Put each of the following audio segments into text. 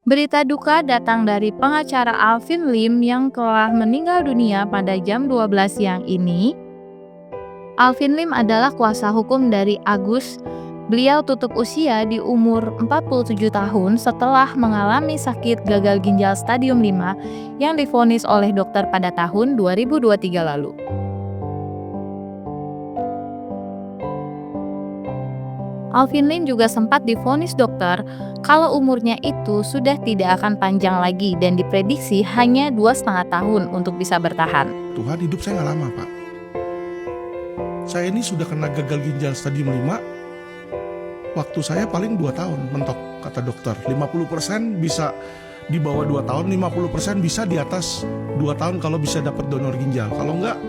Berita duka datang dari pengacara Alvin Lim yang telah meninggal dunia pada jam 12 siang ini. Alvin Lim adalah kuasa hukum dari Agus. Beliau tutup usia di umur 47 tahun setelah mengalami sakit gagal ginjal stadium 5 yang divonis oleh dokter pada tahun 2023 lalu. Alvin Lim juga sempat divonis dokter kalau umurnya itu sudah tidak akan panjang lagi dan diprediksi hanya 2,5 tahun untuk bisa bertahan. Tuhan, hidup saya nggak lama, Pak. Saya ini sudah kena gagal ginjal stadium 5, waktu saya paling 2 tahun mentok, kata dokter. 50% bisa di bawah 2 tahun, 50% bisa di atas 2 tahun kalau bisa dapat donor ginjal. Kalau enggak,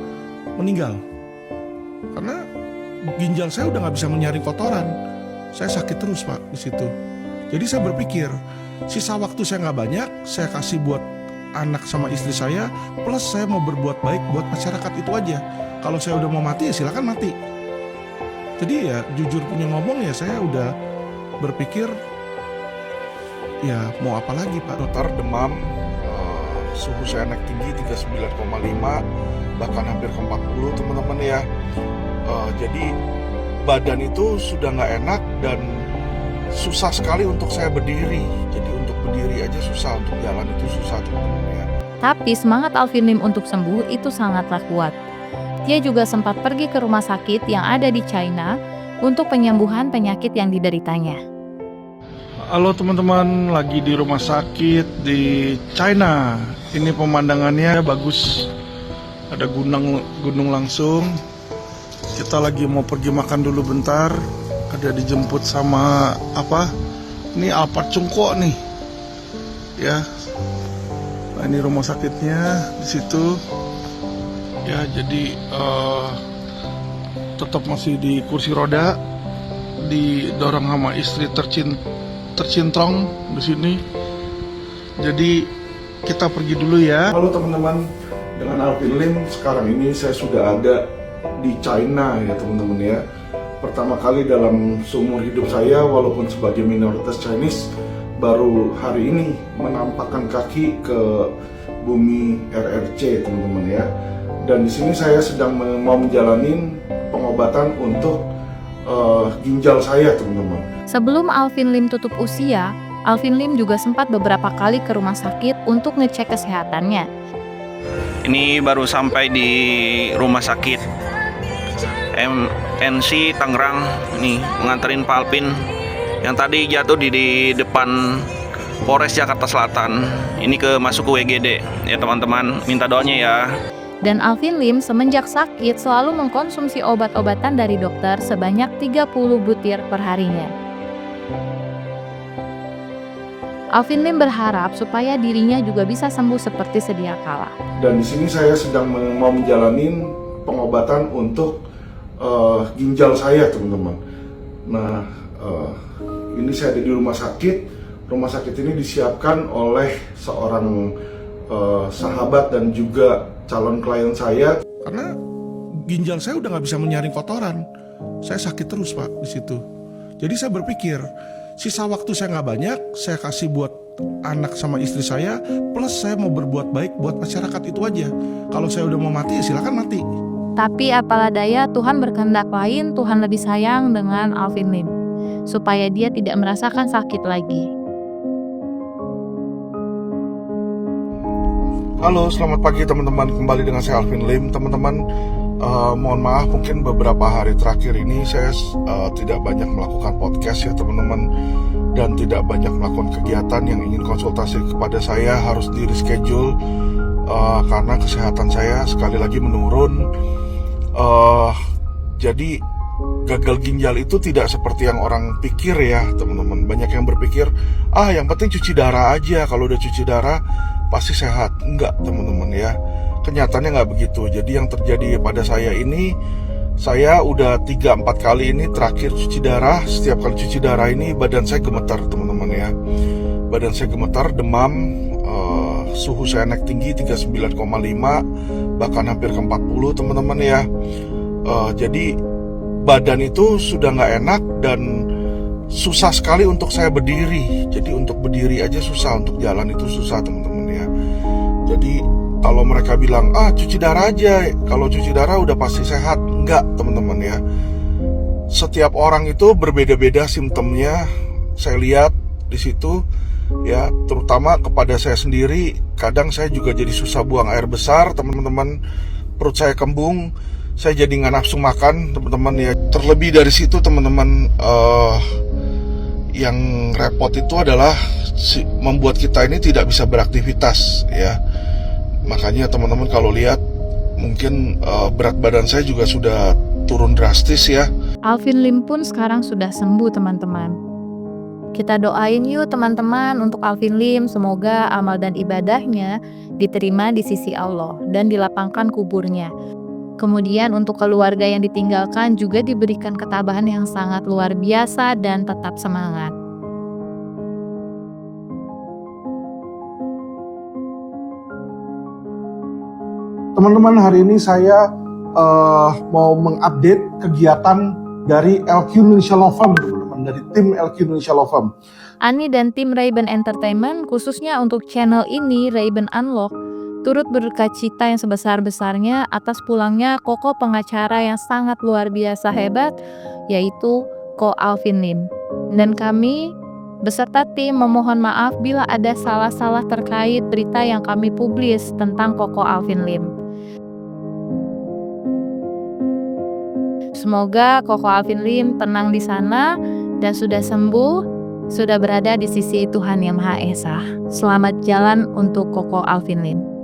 meninggal. Karena ginjal saya udah nggak bisa menyaring kotoran. Saya sakit terus, Pak, di situ. Jadi saya berpikir, sisa waktu saya nggak banyak, saya kasih buat anak sama istri saya, plus saya mau berbuat baik buat masyarakat itu aja. Kalau saya udah mau mati, ya silakan mati. Jadi ya jujur punya ngomong, ya saya udah berpikir, ya mau apa lagi, Pak. Dokter demam, suhu saya naik tinggi 39,5, bahkan hampir ke 40 teman-teman ya. Jadi badan itu sudah nggak enak dan susah sekali untuk saya berdiri. Jadi untuk berdiri aja susah, untuk jalan itu susah teman-teman ya. Tapi semangat Alvin Lim untuk sembuh itu sangatlah kuat. Dia juga sempat pergi ke rumah sakit yang ada di China untuk penyembuhan penyakit yang dideritanya. Halo teman-teman, lagi di rumah sakit di China. Ini pemandangannya bagus, ada gunung langsung. Kita lagi mau pergi makan dulu bentar. Ada dijemput sama ini Alphard Cungko nih, ya. Nah, ini rumah sakitnya di situ. Ya, jadi tetap masih di kursi roda, didorong sama istri tercintrong di sini. Jadi kita pergi dulu ya. Halo teman-teman, dengan Alvin Lim sekarang ini saya sudah ada di China ya teman-teman ya. Pertama kali dalam seumur hidup saya, walaupun sebagai minoritas Chinese, baru hari ini menampakkan kaki ke bumi RRC teman-teman ya. Dan di sini saya sedang mau menjalani pengobatan untuk ginjal saya teman-teman. Sebelum Alvin Lim tutup usia, Alvin Lim juga sempat beberapa kali ke rumah sakit untuk ngecek kesehatannya. Ini baru sampai di rumah sakit MNC Tangerang, nih menganterin Pak Alvin yang tadi jatuh di depan Polres Jakarta Selatan. Ini masuk ke WGD ya teman-teman, minta doanya ya. Dan Alvin Lim semenjak sakit selalu mengkonsumsi obat-obatan dari dokter sebanyak 30 butir per harinya. Alvin Lim berharap supaya dirinya juga bisa sembuh seperti sedia kala. Dan di sini saya sedang mau menjalani pengobatan untuk ginjal saya teman-teman. Nah, ini saya ada di rumah sakit. Rumah sakit ini disiapkan oleh seorang sahabat dan juga calon klien saya. Karena ginjal saya udah nggak bisa menyaring kotoran. Saya sakit terus, Pak, di situ. Jadi saya berpikir, sisa waktu saya nggak banyak, saya kasih buat anak sama istri saya, plus saya mau berbuat baik buat masyarakat itu aja. Kalau saya udah mau mati, ya silakan mati. Tapi apalah daya, Tuhan berkehendak lain. Tuhan lebih sayang dengan Alvin Lim, supaya dia tidak merasakan sakit lagi. Halo, selamat pagi teman-teman. Kembali dengan saya Alvin Lim. Teman-teman, mohon maaf mungkin beberapa hari terakhir ini saya tidak banyak melakukan podcast ya teman-teman, dan tidak banyak melakukan kegiatan. Yang ingin konsultasi kepada saya harus di reschedule karena kesehatan saya sekali lagi menurun. Jadi gagal ginjal itu tidak seperti yang orang pikir ya teman-teman. Banyak yang berpikir, yang penting cuci darah aja, kalau udah cuci darah pasti sehat. Enggak teman-teman ya, kenyataannya nggak begitu. Jadi yang terjadi pada saya ini, saya udah 3-4 kali ini terakhir cuci darah. Setiap kali cuci darah ini badan saya gemetar teman-teman ya. Badan saya gemetar, demam, suhu saya naik tinggi 39,5, bahkan hampir ke 40 teman-teman ya. Jadi badan itu sudah nggak enak dan susah sekali untuk saya berdiri. Jadi untuk berdiri aja susah, untuk jalan itu susah teman-teman ya. Jadi kalau mereka bilang cuci darah aja, kalau cuci darah udah pasti sehat, enggak teman-teman ya. Setiap orang itu berbeda-beda simptomnya. Saya lihat di situ ya, terutama kepada saya sendiri. Kadang saya juga jadi susah buang air besar teman-teman, perut saya kembung, saya jadi nggak nafsu makan teman-teman ya. Terlebih dari situ teman-teman, yang repot itu adalah membuat kita ini tidak bisa beraktivitas ya. Makanya teman-teman kalau lihat mungkin berat badan saya juga sudah turun drastis ya. Alvin Lim pun sekarang sudah sembuh teman-teman. Kita doain yuk teman-teman untuk Alvin Lim, semoga amal dan ibadahnya diterima di sisi Allah dan dilapangkan kuburnya. Kemudian untuk keluarga yang ditinggalkan juga diberikan ketabahan yang sangat luar biasa dan tetap semangat. Teman-teman, hari ini saya mau mengupdate kegiatan dari LQ Indonesia Law Firm, teman-teman, dari tim LQ Indonesia Law Firm. Ani dan tim Ray-Ban Entertainment khususnya untuk channel ini, Ray-Ban Unlock, turut berduka cita yang sebesar-besarnya atas pulangnya Koko pengacara yang sangat luar biasa hebat, yaitu Ko Alvin Lim. Dan kami beserta tim memohon maaf bila ada salah-salah terkait berita yang kami publis tentang Koko Alvin Lim. Semoga Koko Alvin Lim tenang di sana dan sudah sembuh, sudah berada di sisi Tuhan Yang Maha Esa. Selamat jalan untuk Koko Alvin Lim.